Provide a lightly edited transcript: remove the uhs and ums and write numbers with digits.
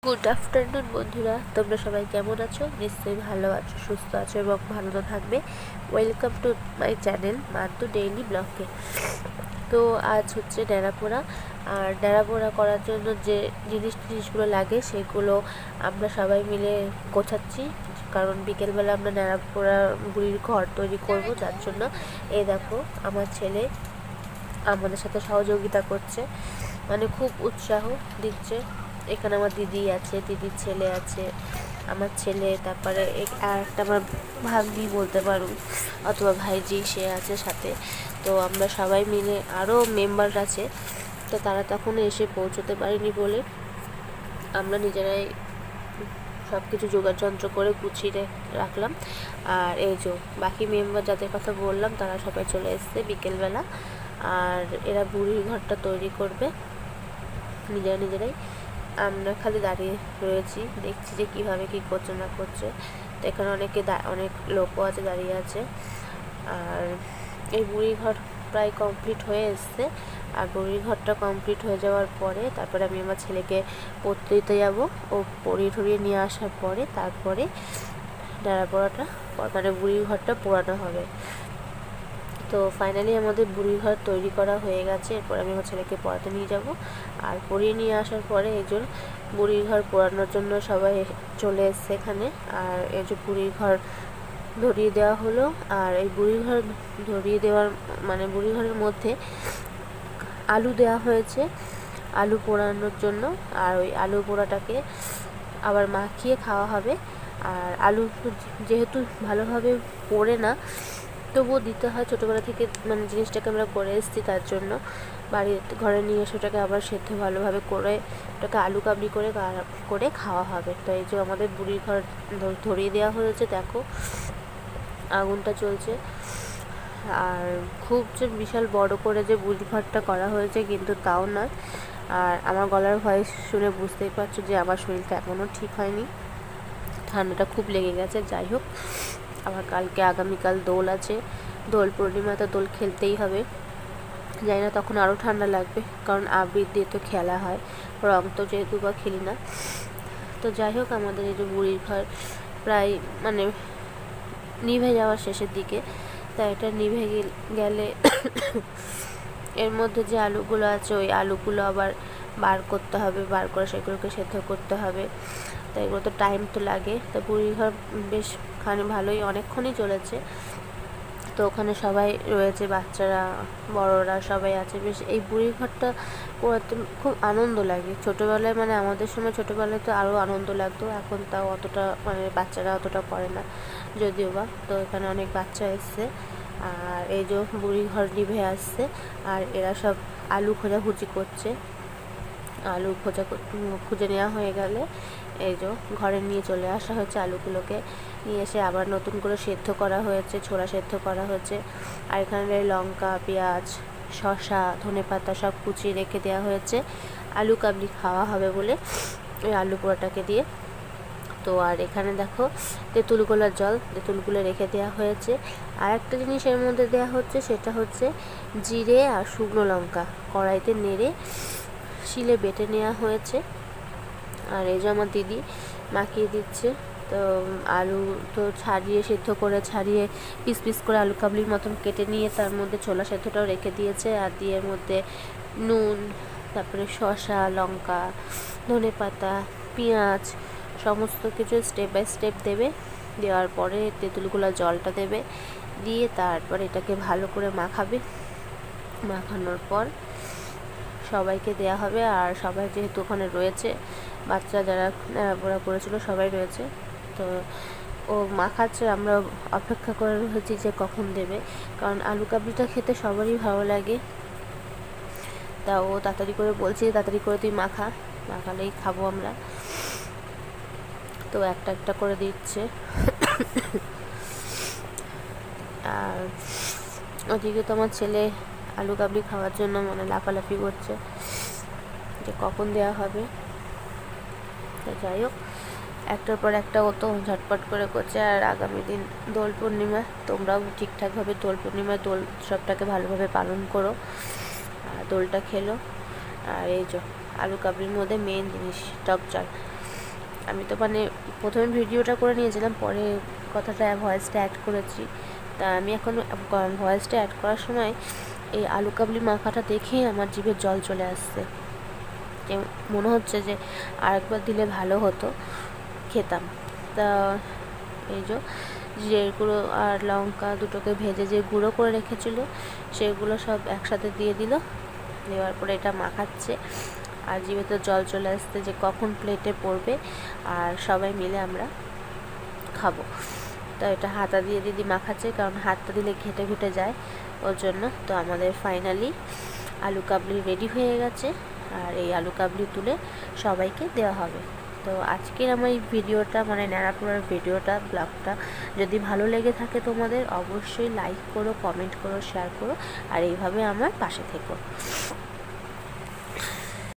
Good afternoon বন্ধুরা, তোমরা সবাই কেমন আছো? নিশ্চয়ই ভালো আছো, সুস্থ আছো এবং ভালো তো থাকবে। Welcome to my channel Mantu daily ব্লগে। তো আজ হচ্ছে ডেরাপোড়া, আর ডেরাপোড়া করার জন্য যে জিনিসগুলো লাগে সেগুলো আমরা সবাই মিলে গোছাচ্ছি, কারণ বিকেলবেলা আমরা ডেরাপোড়া বুড়ির ঘর তৈরি করব। যার জন্য এই দেখো আমার ছেলে আমাদের সাথে সহযোগিতা করছে, মানে খুব উৎসাহ দিচ্ছে। এখানে আমার দিদি আছে, দিদির ছেলে আছে, আমার ছেলে, তারপরে আর একটা আমার ভাগ্নি বলতে পারো অথবা ভাইজি, সে আছে সাথে। তো আমরা সবাই মিলে, আরও মেম্বার আছে, তো তারা তখন এসে পৌঁছতে পারেনি বলে আমরা নিজেরাই সব কিছু যোগাযন্ত্র করে গুছিয়ে রাখলাম। আর এই যে বাকি মেম্বার যাদের কথা বললাম তারা সবাই চলে এসছে বিকেলবেলা, আর এরা বুড়ির ঘরটা তৈরি করবে নিজেরাই। আমরা খালি দাঁড়িয়ে রয়েছি, দেখছি যে কীভাবে কী করছে না করছে। তো এখানে অনেক লোকও আছে, দাঁড়িয়ে আছে। আর এই বুড়ি ঘর প্রায় কমপ্লিট হয়ে এসছে। আর বুড়ি ঘরটা কমপ্লিট হয়ে যাওয়ার পরে তারপরে আমি আমার ছেলেকে পড়তে দিতে যাবো। ও পড়িয়ে ঠরিয়ে নিয়ে আসার পরে তারপরে ডেরাপোড়াটা, মানে বুড়ি ঘরটা পোড়ানো হবে। তো ফাইনালি আমাদের বুড়ি ঘর তৈরি করা হয়ে গেছে। এরপর আমি আমার ছেলেকে পড়াতে নিয়ে যাব। আর পড়িয়ে নিয়ে আসার পরে এই যে বুড়ির ঘর পোড়ানোর জন্য সবাই চলে এসছে এখানে। আর এই যে বুড়ির ঘর ধরিয়ে দেওয়া হলো। আর এই বুড়ির ঘর ধরিয়ে দেওয়ার মানে বুড়ির ঘরের মধ্যে আলু দেওয়া হয়েছে আলু পোড়ানোর জন্য। আর ওই আলু পোড়াটাকে আবার মাখিয়ে খাওয়া হবে। আর আলু যেহেতু ভালোভাবে পোড়ে না, তবুও দিতে হয়, ছোটোবেলা থেকে মানে জিনিসটাকে আমরা করে এসেছি, তার জন্য ঘরে নিয়ে এসে ওটাকে আবার সেদ্ধ ভালোভাবে করে ওটাকে আলু কাবলি করে খাওয়া হবে। তো এই যে আমাদের বুড়ির ঘর ধরিয়ে দেওয়া হয়েছে, দেখো আগুনটা চলছে। আর খুব যে বিশাল বড় করে যে বুড়ি ঘরটা করা হয়েছে কিন্তু তাও নয়। আর আমার গলার ভয়েস শুনে বুঝতেই পারছো যে আমার শরীরটা এখনও ঠিক হয়নি, ঠান্ডাটা খুব লেগে গেছে। যাই হোক, আবার আগামীকাল দোল আছে, দোল পূর্ণিমাতে দোল খেলতেই হবে। জানি না তখন আরও ঠান্ডা লাগবে, কারণ আবির দিয়ে তো খেলা হয়, রং তো যেহেতু বা খেলি না। তো যাই হোক, আমাদের এই যে বুড়ির ঘর প্রায় মানে নিভে যাওয়ার শেষের দিকে। তাই এটা নিভে গেলে এর মধ্যে যে আলুগুলো আছে ওই আলুগুলো আবার বার করতে হবে, বার করে সেগুলোকে সেদ্ধ করতে হবে। তো এগুলো তো টাইম তো লাগে। তো বুড়ির ঘর বেশ ভালোই অনেকক্ষণই চলেছে। তো ওখানে সবাই রয়েছে, বাচ্চারা বড়রা সবাই আছে। বেশ এই বুড়ির ঘরটা পোড়াতে খুব আনন্দ লাগে। ছোটোবেলায় মানে আমাদের সময় ছোটোবেলায় তো আরও আনন্দ লাগতো, এখন তাও অতটা মানে বাচ্চারা অতটা করে না যদিও বা। তো এখানে অনেক বাচ্চা এসছে। আর এই যে বুড়ি ঘর নিভে আসছে, আর এরা সব আলু খোঁজাখুঁজি করছে। আলু খুঁজে নেওয়া হয়ে গেলে এই যে ঘরে নিয়ে চলে আসা হয়েছে। আলুগুলোকে নিয়ে এসে আবার নতুন করে সেদ্ধ করা হয়েছে, ছোলা সেদ্ধ করা হয়েছে। আর এখানে লঙ্কা, পেঁয়াজ, শসা, ধনেপাতা সব কুচিয়ে রেখে দেওয়া হয়েছে আলু কাবলি খাওয়া হবে বলে ওই আলু পোড়াটাকে দিয়ে। তো আর এখানে দেখো তেঁতুলগুলোর জল, তেঁতুলগুলো রেখে দেওয়া হয়েছে। আর একটা জিনিস এর মধ্যে দেওয়া হচ্ছে, সেটা হচ্ছে জিরে আর শুকনো লঙ্কা কড়াইতে নেড়ে শিলে বেটে নেওয়া হয়েছে। আর এই যে আমার দিদি মাখিয়ে দিচ্ছে। তো আলু তো সেদ্ধ করে ছাড়িয়ে পিস পিস করে আলু কাবলির মতন কেটে নিয়ে তার মধ্যে ছোলা সেদ্ধটাও রেখে দিয়েছে। আর দিয়ে মধ্যে নুন, তারপরে শসা, লঙ্কা, ধনেপাতা, পেঁয়াজ সমস্ত কিছু স্টেপ বাই স্টেপ দেবে। দেওয়ার পরে তেঁতুলগুলো জলটা দেবে, দিয়ে তারপর এটাকে ভালো করে মাখাবে। মাখানোর পর সবাইকে দেয়া হবে। আর সবাই যেহেতু ওখানে রয়েছে, বাচ্চা যারা নেড়াপোড়া করেছিল সবাই রয়েছে, তো ও মাখাচ্ছে, আমরা অপেক্ষা করে রয়েছি যে কখন দেবে, কারণ আলু কাবলিটা খেতে সবারই ভালো লাগে। তা ও তাড়াতাড়ি করে বলছে, তাড়াতাড়ি করে তুই মাখালেই খাবো আমরা। তো একটা একটা করে দিচ্ছে। আর ওদিকে তো আমার ছেলে আলু কাবলি খাওয়ার জন্য মানে লাফালাফি করছে যে কখন দেওয়া হবে। তো যাই হোক, একটার পর একটা ও তো ঝটপট করে করছে। আর আগামী দিন দোল পূর্ণিমা, তোমরাও ঠিকঠাকভাবে দোল পূর্ণিমায় দোল উৎসবটাকে ভালোভাবে পালন করো, আর দোলটা খেলো। আর এই যে আলু কাবলির মধ্যে মেন জিনিস টক জল, আমি তো মানে প্রথমে ভিডিওটা করে নিয়েছিলাম, পরে কথাটা ভয়েসটা অ্যাড করেছি। তা আমি এখন ভয়েসটা অ্যাড করার সময় এই আলু কাবলি মাখাটা দেখেই আমার জিভে জল চলে আসছে। মনে হচ্ছে যে আরেকবার দিলে ভালো হতো, খেতাম। তা এই জিরে গুঁড়ো আর লঙ্কা দুটোকে ভেজে যে গুঁড়ো করে রেখেছিল সেগুলো সব একসাথে দিয়ে দিল। দেওয়ার পরে এটা মাখাচ্ছে, আর জিভে তো জল চলে আসছে যে কখন প্লেটে পড়বে আর সবাই মিলে আমরা খাবো। তো এটা হাতা দিয়ে দিদি মাখাচ্ছে, কারণ হাতটা দিলে ঘেটে ঘুটে যায় ওর জন্য। তো আমাদের ফাইনালি আলু কাবলি রেডি হয়ে গেছে, আর এই আলু কাবলি তুলে সবাইকে দেওয়া হবে। তো আজকের আমার এই ভিডিওটা মানে ন্যাড়াপোড়ার ভিডিওটা, ব্লগটা যদি ভালো লেগে থাকে তোমাদের, অবশ্যই লাইক করো, কমেন্ট করো, শেয়ার করো, আর এইভাবে আমার পাশে থেকো।